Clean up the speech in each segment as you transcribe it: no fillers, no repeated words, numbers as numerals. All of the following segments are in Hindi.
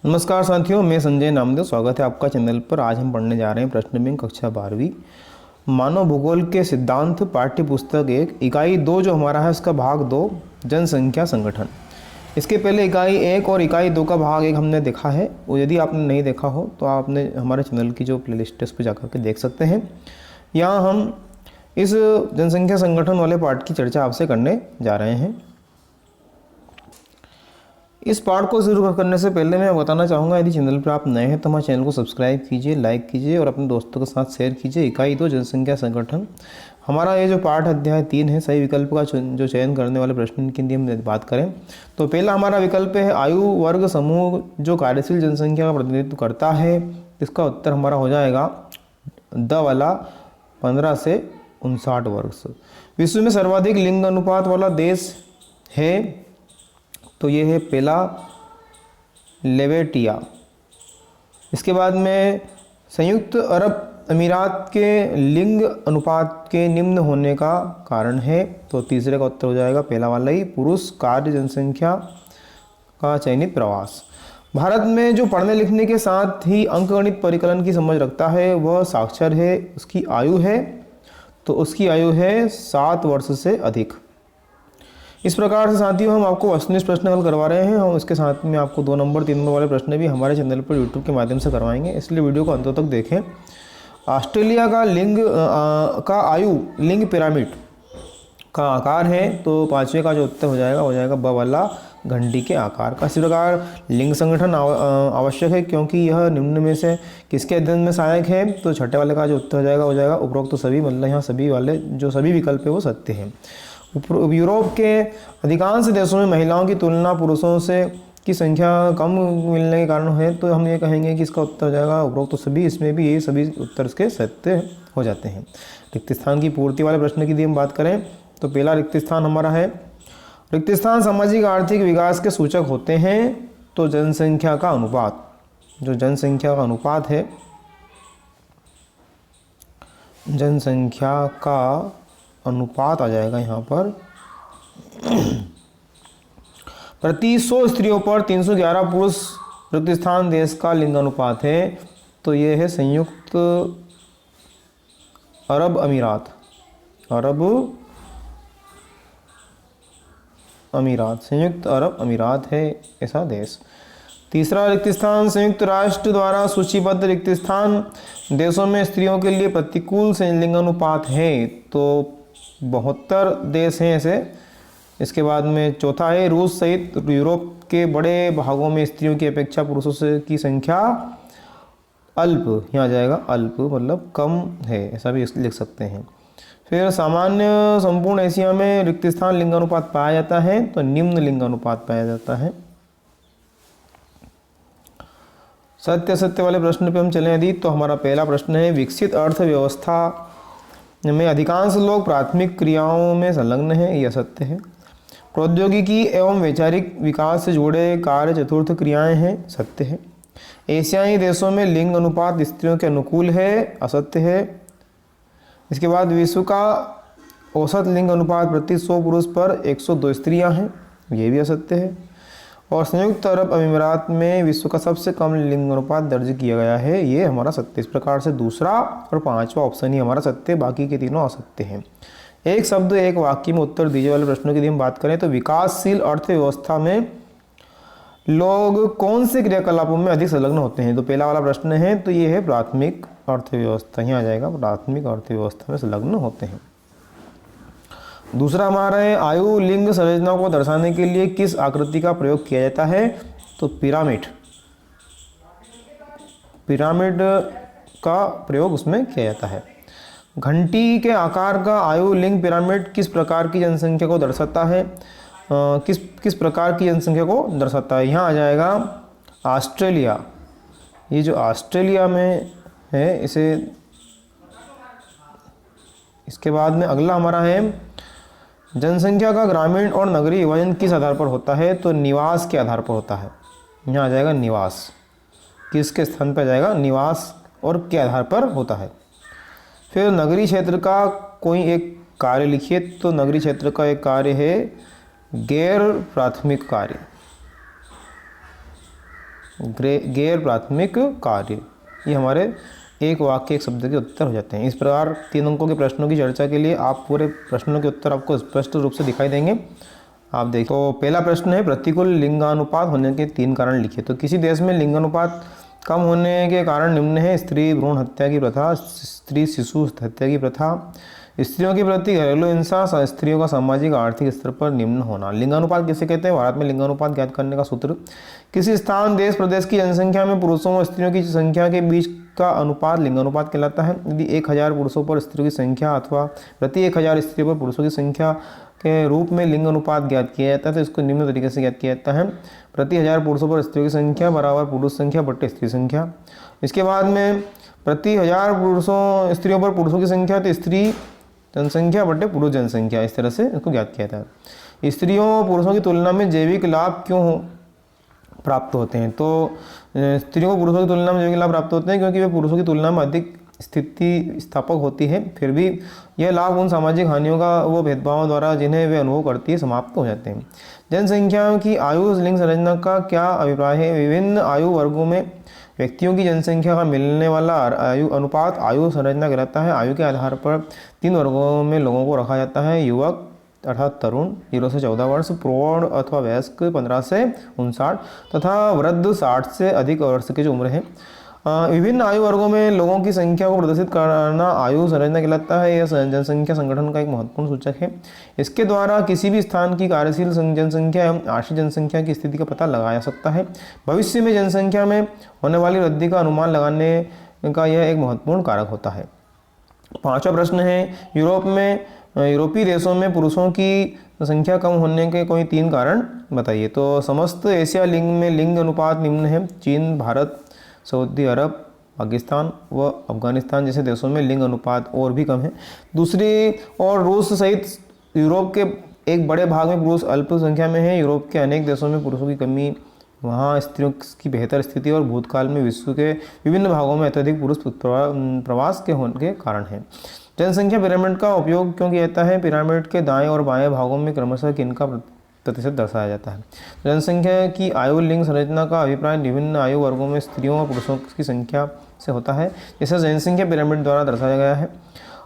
नमस्कार साथियों, मैं संजय नामदेव। स्वागत है आपका चैनल पर। आज हम पढ़ने जा रहे हैं प्रश्न बैंक कक्षा 12वीं मानव भूगोल के सिद्धांत पाठ्य पुस्तक 1 इकाई 2 जो हमारा है उसका भाग 2 जनसंख्या संगठन। इसके पहले इकाई 1 और इकाई 2 का भाग 1 हमने देखा है। वो यदि आपने नहीं देखा हो तो आपने हमारे चैनल की जो प्लेलिस्ट है उस पर जाकर के देख सकते हैं। यहाँ हम इस जनसंख्या संगठन वाले पाठ की चर्चा आपसे करने जा रहे हैं। इस पाठ को शुरू करने से पहले मैं बताना चाहूँगा, यदि चैनल पर आप नए हैं तो हमारे चैनल को सब्सक्राइब कीजिए, लाइक कीजिए और अपने दोस्तों के साथ शेयर कीजिए। इकाई 2 जनसंख्या संगठन हमारा ये जो पाठ अध्याय 3 है, सही विकल्प का जो चयन करने वाले प्रश्न की हम बात करें तो पहला हमारा विकल्प है आयु वर्ग समूह जो कार्यशील जनसंख्या का प्रतिनिधित्व करता है। इसका उत्तर हमारा हो जाएगा द वाला 15 से 59 वर्ष। विश्व में सर्वाधिक लिंग अनुपात वाला देश है तो ये है पहला लेवेटिया। इसके बाद में संयुक्त अरब अमीरात के लिंग अनुपात के निम्न होने का कारण है तो तीसरे का उत्तर हो जाएगा पहला वाला ही पुरुष कार्य जनसंख्या का चयनित प्रवास। भारत में जो पढ़ने लिखने के साथ ही अंकगणित परिकलन की समझ रखता है वह साक्षर है। उसकी आयु है तो उसकी आयु है 7 वर्ष से अधिक। इस प्रकार से साथियों हम आपको वस्तुनिष्ठ प्रश्न हल करवा रहे हैं। हम इसके साथ में आपको 2 नंबर 3 नंबर वाले प्रश्न भी हमारे चैनल पर यूट्यूब के माध्यम से करवाएंगे, इसलिए वीडियो को अंत तक देखें। ऑस्ट्रेलिया का आयु लिंग पिरामिड का आकार है तो 5वें का जो उत्तर हो जाएगा ब वाला घंटी के आकार का। इसी प्रकार लिंग संगठन आवश्यक है क्योंकि यह निम्न में से किसके अध्ययन में सहायक है तो छठे वाले का जो उत्तर हो जाएगा उपरोक्त तो सभी, मतलब यहाँ सभी वाले जो सभी विकल्प है वो सत्य हैं। यूरोप के अधिकांश देशों में महिलाओं की तुलना पुरुषों से की संख्या कम मिलने के कारण है तो हम ये कहेंगे कि इसका उत्तर हो जाएगा उपरोक्त तो सभी। इसमें भी ये सभी उत्तर इसके सत्य हो जाते हैं। रिक्त स्थान की पूर्ति वाले प्रश्न की यदि हम बात करें तो पहला रिक्त स्थान हमारा है, रिक्त स्थान सामाजिक आर्थिक विकास के सूचक होते हैं तो जनसंख्या का अनुपात, जो जनसंख्या का अनुपात है, जनसंख्या का अनुपात आ जाएगा यहाँ पर प्रति 100 स्त्रियों पर 311 पुरुष रिक्त स्थान देश का लिंग अनुपात है तो ये है संयुक्त अरब अमीरात, संयुक्त अरब अमीरात है ऐसा देश। तीसरा रिक्त स्थान संयुक्त राष्ट्र द्वारा सूचीबद्ध रिक्त स्थान देशों में स्त्रियों के लिए प्रतिकूल लिंग अनुपात है तो 72 देश हैं ऐसे। इसके बाद में चौथा है रूस सहित यूरोप के बड़े भागों में स्त्रियों की अपेक्षा पुरुषों से की संख्या अल्प, यहाँ आ जाएगा अल्प मतलब कम है, ऐसा भी लिख सकते हैं। फिर सामान्य संपूर्ण एशिया में रिक्त स्थान लिंग अनुपात पाया जाता है तो निम्न लिंग अनुपात पाया जाता है। सत्य असत्य वाले प्रश्न पे हम चलें यदि तो हमारा पहला प्रश्न है विकसित अर्थव्यवस्था में अधिकांश लोग प्राथमिक क्रियाओं में संलग्न हैं, यह सत्य है। प्रौद्योगिकी एवं वैचारिक विकास से जुड़े कार्य चतुर्थ क्रियाएं हैं, सत्य है। एशियाई देशों में लिंग अनुपात स्त्रियों के अनुकूल है, असत्य है। इसके बाद विश्व का औसत लिंग अनुपात प्रति 100 पुरुष पर 102 स्त्रियां हैं, ये भी असत्य है। और संयुक्त अरब अमीरात में विश्व का सबसे कम लिंग अनुपात दर्ज किया गया है, ये हमारा सत्य। इस प्रकार से दूसरा और 5वां ऑप्शन ही हमारा सत्य, बाकी के तीनों असत्य हैं। एक शब्द एक वाक्य में उत्तर दीजिए वाले प्रश्नों की यदि हम बात करें तो विकासशील अर्थव्यवस्था में लोग कौन से क्रियाकलापों में अधिक संलग्न होते हैं तो पहला वाला प्रश्न है तो ये है प्राथमिक अर्थव्यवस्था, यहाँ आ जाएगा प्राथमिक अर्थव्यवस्था में संलग्न होते हैं। दूसरा हमारा है आयु लिंग संरचना को दर्शाने के लिए किस आकृति का प्रयोग किया जाता है तो पिरामिड का प्रयोग उसमें किया जाता है। घंटी के आकार का आयु लिंग पिरामिड किस प्रकार की जनसंख्या को दर्शाता है, किस प्रकार की जनसंख्या को दर्शाता है, यहाँ आ जाएगा ऑस्ट्रेलिया। ये जो ऑस्ट्रेलिया में है इसे। इसके बाद में अगला हमारा है जनसंख्या का ग्रामीण और नगरीय विभाजन किस आधार पर होता है तो निवास के आधार पर होता है, यहाँ आ जाएगा निवास। किसके स्थान पर आ जाएगा निवास और के आधार पर होता है। फिर नगरीय क्षेत्र का कोई एक कार्य लिखिए तो नगरीय क्षेत्र का एक कार्य है गैर प्राथमिक कार्य। गैर प्राथमिक कार्य। ये हमारे एक वाक्य एक शब्द के उत्तर हो जाते हैं। इस प्रकार 3 अंकों के प्रश्नों की चर्चा के लिए आप पूरे प्रश्नों के उत्तर आपको स्पष्ट रूप से दिखाई देंगे। आप देखिए, तो पहला प्रश्न है, प्रतिकूल लिंगानुपात होने के 3 कारण लिखिए। तो किसी देश में लिंगानुपात कम होने के कारण निम्न है: स्त्री भ्रूण हत्या की प्रथा, स्त्री शिशु हत्या की प्रथा, स्त्रियों के प्रति घरेलू हिंसा, स्त्रियों का सामाजिक आर्थिक स्तर पर निम्न होना। लिंगानुपात किसे कहते हैं? भारत में लिंगानुपात ज्ञात करने का सूत्र: किसी स्थान, देश, प्रदेश की जनसंख्या में पुरुषों और स्त्रियों की संख्या के बीच का अनुपात लिंगानुपात कहलाता है। यदि 1000 पुरुषों पर स्त्रियों की संख्या अथवा प्रति 1000 स्त्रियों पर पुरुषों की संख्या के रूप में लिंग अनुपात ज्ञात किया जाता है तो इसको निम्न तरीके से ज्ञात किया जाता है: प्रति 1000 पुरुषों पर स्त्रियों की संख्या बराबर पुरुष संख्या बटे स्त्री संख्या। इसके बाद में प्रति 1000 पुरुषों स्त्रियों पर पुरुषों की संख्या तो स्त्री जनसंख्या बटे पुरुष जनसंख्या, इस तरह से इसको ज्ञात किया जाता है। स्त्रियों और पुरुषों की तुलना में जैविक लाभ क्यों प्राप्त होते हैं? तो स्त्रियों को पुरुषों की तुलना में जैविक लाभ प्राप्त होते हैं क्योंकि वे पुरुषों की तुलना में अधिक स्थिति स्थापक होती है। फिर भी यह लाभ उन सामाजिक हानियों का वो भेदभाव द्वारा जिन्हें वे अनुभव करती है समाप्त हो जाते हैं। जनसंख्या की आयु लिंग संरचना का क्या अभिप्राय है? विभिन्न आयु वर्गों में व्यक्तियों की जनसंख्या का मिलने वाला आयु अनुपात आयु संरचना कहलाता है। आयु के आधार पर 3 वर्गों में लोगों को रखा जाता है: युवक अर्थात तरुण 0 से 14 वर्ष, प्रौढ़ अथवा वयस्क 15 से 59 तथा वृद्ध 60 से अधिक वर्ष की जो उम्र है। विभिन्न आयु वर्गों में लोगों की संख्या को प्रदर्शित करना आयु संरचना कहलाता है। यह जनसंख्या संगठन का एक महत्वपूर्ण सूचक है। इसके द्वारा किसी भी स्थान की कार्यशील जनसंख्या एवं आश्रित जनसंख्या की स्थिति का पता लगाया जा सकता है। भविष्य में जनसंख्या में होने वाली वृद्धि का अनुमान लगाने का यह एक महत्वपूर्ण कारक होता है। 5वां प्रश्न है, यूरोपीय देशों में पुरुषों की संख्या कम होने के कोई 3 कारण बताइए। तो समस्त एशिया लिंग में लिंग अनुपात निम्न है: चीन, भारत, सऊदी अरब, पाकिस्तान व अफगानिस्तान जैसे देशों में लिंग अनुपात और भी कम है। दूसरी ओर रूस सहित यूरोप के एक बड़े भाग में पुरुष अल्प संख्या में है। यूरोप के अनेक देशों में पुरुषों की कमी, वहाँ स्त्रियों की बेहतर स्थिति और भूतकाल में विश्व के विभिन्न भागों में अत्यधिक पुरुष प्रवास के होने के कारण है। जनसंख्या पिरामिड का उपयोग क्यों किया जाता है? पिरामिड के दाएं और बाएं भागों में क्रमशः किनका प्रतिशत दर्शाया जाता है? जनसंख्या की आयु लिंग संरचना का अभिप्राय विभिन्न आयु वर्गों में स्त्रियों और पुरुषों की संख्या से होता है, जिसे जनसंख्या पिरामिड द्वारा दर्शाया गया है।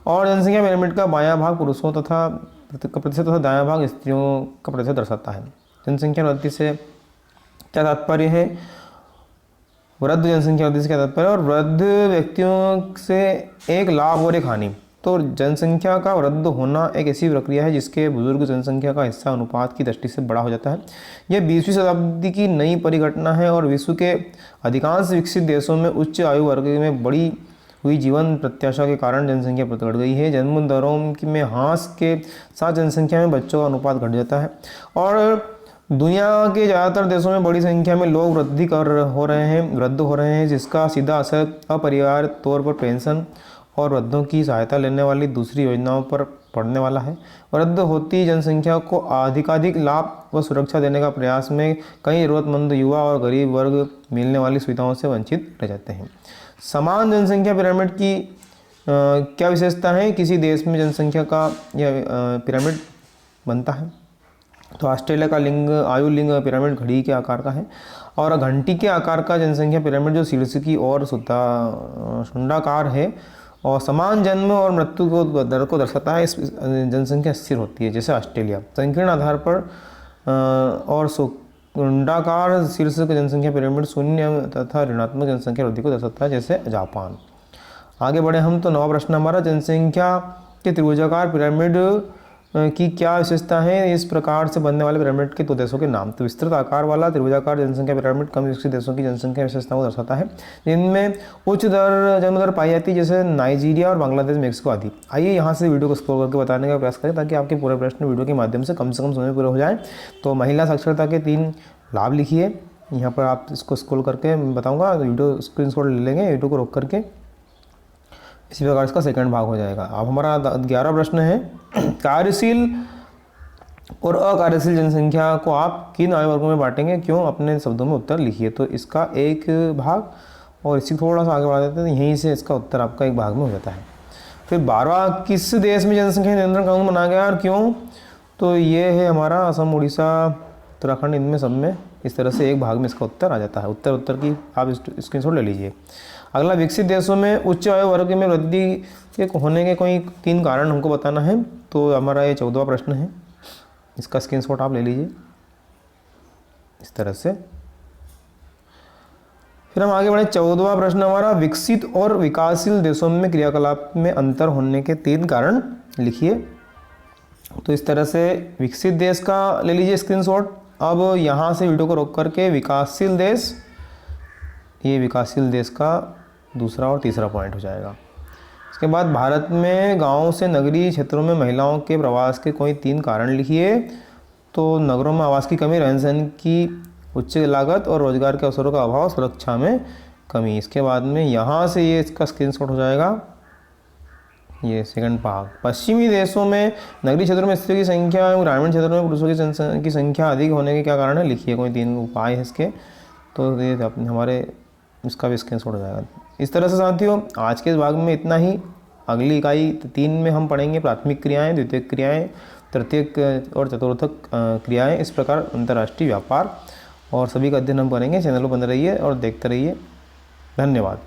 और जनसंख्या पिरामिड का बायां भाग पुरुषों तथा प्रतिशत तथा दायां भाग स्त्रियों का प्रतिशत दर्शाता है। जनसंख्या वृद्धि से क्या तात्पर्य है? वृद्ध जनसंख्या वृद्धि से क्या तात्पर्य है? और वृद्ध व्यक्तियों से एक लाभ और एक हानि। तो जनसंख्या का वृद्ध होना एक ऐसी प्रक्रिया है जिसके बुजुर्ग जनसंख्या का हिस्सा अनुपात की दृष्टि से बड़ा हो जाता है। यह 20वीं शताब्दी की नई परिघटना है और विश्व के अधिकांश विकसित देशों में उच्च आयु वर्ग में बढ़ी हुई जीवन प्रत्याशा के कारण जनसंख्या बढ़ गई है। जन्म दरों में ह्रास के साथ जनसंख्या में बच्चों का अनुपात घट जाता है और दुनिया के ज़्यादातर देशों में बड़ी संख्या में लोग वृद्ध हो रहे हैं, जिसका सीधा असर अपरिहार्य तौर पर पेंशन और वृद्धों की सहायता लेने वाली दूसरी योजनाओं पर पड़ने वाला है। वृद्ध होती जनसंख्या को अधिकाधिक लाभ व सुरक्षा देने का प्रयास में कई जरूरतमंद युवा और गरीब वर्ग मिलने वाली सुविधाओं से वंचित रह जाते हैं। समान जनसंख्या पिरामिड की क्या विशेषता है? किसी देश में जनसंख्या का यह पिरामिड बनता है। तो ऑस्ट्रेलिया का आयु लिंग पिरामिड घड़ी के आकार का है और घंटी के आकार का जनसंख्या पिरामिड जो शीर्ष की ओर शुंडाकार है और समान जन्म और मृत्यु को दर को दर्शाता है। इस जनसंख्या स्थिर होती है जैसे ऑस्ट्रेलिया। संकीर्ण आधार पर और शुंडाकार शीर्ष की जनसंख्या पिरामिड शून्य तथा ऋणात्मक जनसंख्या वृद्धि को दर्शाता है जैसे जापान। आगे बढ़े हम तो 9वां प्रश्न हमारा, जनसंख्या के त्रिभुजाकार पिरामिड की क्या विशेषता है? इस प्रकार से बनने वाले पिरामिड के 2 देशों के नाम। तो विस्तृत आकार वाला त्रिभुजाकार जनसंख्या पिरामिड कम विकसित देशों की जनसंख्या विशेषताओं को दर्शाता है, जिनमें उच्च जन्म दर पाई जाती है जैसे नाइजीरिया और बांग्लादेश, मेक्सिको आदि। आइए यहाँ से वीडियो को स्क्रॉल करके बताने का प्रयास करें ताकि आपके पूरे प्रश्न वीडियो के माध्यम से कम समय पूरे हो जाए। तो महिला साक्षरता के 3 लाभ लिखिए। यहाँ पर आप इसको स्क्रॉल करके बताऊँगा, वीडियो स्क्रीनशॉट ले लेंगे वीडियो को रोक करके। इसी प्रकार इसका सेकंड भाग हो जाएगा। अब हमारा 11वां प्रश्न है, कार्यशील और अकार्यशील जनसंख्या को आप किन आयु वर्गों में बांटेंगे, क्यों? अपने शब्दों में उत्तर लिखिए। तो इसका एक भाग और इसी थोड़ा सा आगे बढ़ा देते हैं, यहीं से इसका उत्तर आपका एक भाग में हो जाता है। फिर 12वां, किस देश में जनसंख्या नियंत्रण कानून बनाया गया और क्यों? तो ये है हमारा असम, उड़ीसा, उत्तराखंड, इनमें सब में इस तरह से एक भाग में इसका उत्तर आ जाता है। उत्तर की आप स्क्रीनशॉट ले लीजिए। अगला, विकसित देशों में उच्च आयु वर्ग में वृद्धि के होने के कोई 3 कारण हमको बताना है। तो हमारा ये 14वां प्रश्न है, इसका स्क्रीनशॉट आप ले लीजिए इस तरह से। फिर हम आगे बढ़े। 14वां प्रश्न हमारा, विकसित और विकासशील देशों में क्रियाकलाप में अंतर होने के 3 कारण लिखिए। तो इस तरह से विकसित देश का ले लीजिए स्क्रीनशॉट। अब यहाँ से वीडियो को रोक करके विकासशील देश, ये विकासशील देश का दूसरा और तीसरा पॉइंट हो जाएगा। इसके बाद, भारत में गाँव से नगरीय क्षेत्रों में महिलाओं के प्रवास के कोई 3 कारण लिखिए। तो नगरों में आवास की कमी, रहन सहन की उच्च लागत और रोजगार के अवसरों का अभाव, सुरक्षा में कमी। इसके बाद में यहाँ से ये इसका स्क्रीनशॉट हो जाएगा, ये सेकंड भाग। पश्चिमी देशों में नगरीय क्षेत्रों में स्त्रियों की संख्या एवं ग्रामीण क्षेत्रों में पुरुषों की संख्या अधिक होने के क्या कारण है, लिखिए। कोई 3 उपाय है इसके। तो ये हमारे इसका भी स्क्रीनशॉट हो जाएगा। इस तरह से साथियों, आज के इस भाग में इतना ही। अगली इकाई 3 में हम पढ़ेंगे प्राथमिक क्रियाएं, द्वितीयक क्रियाएं, तृतीयक और चतुर्थक क्रियाएं, इस प्रकार अंतर्राष्ट्रीय व्यापार और सभी का अध्ययन हम करेंगे। चैनल को बंद रहिए और देखते रहिए। धन्यवाद।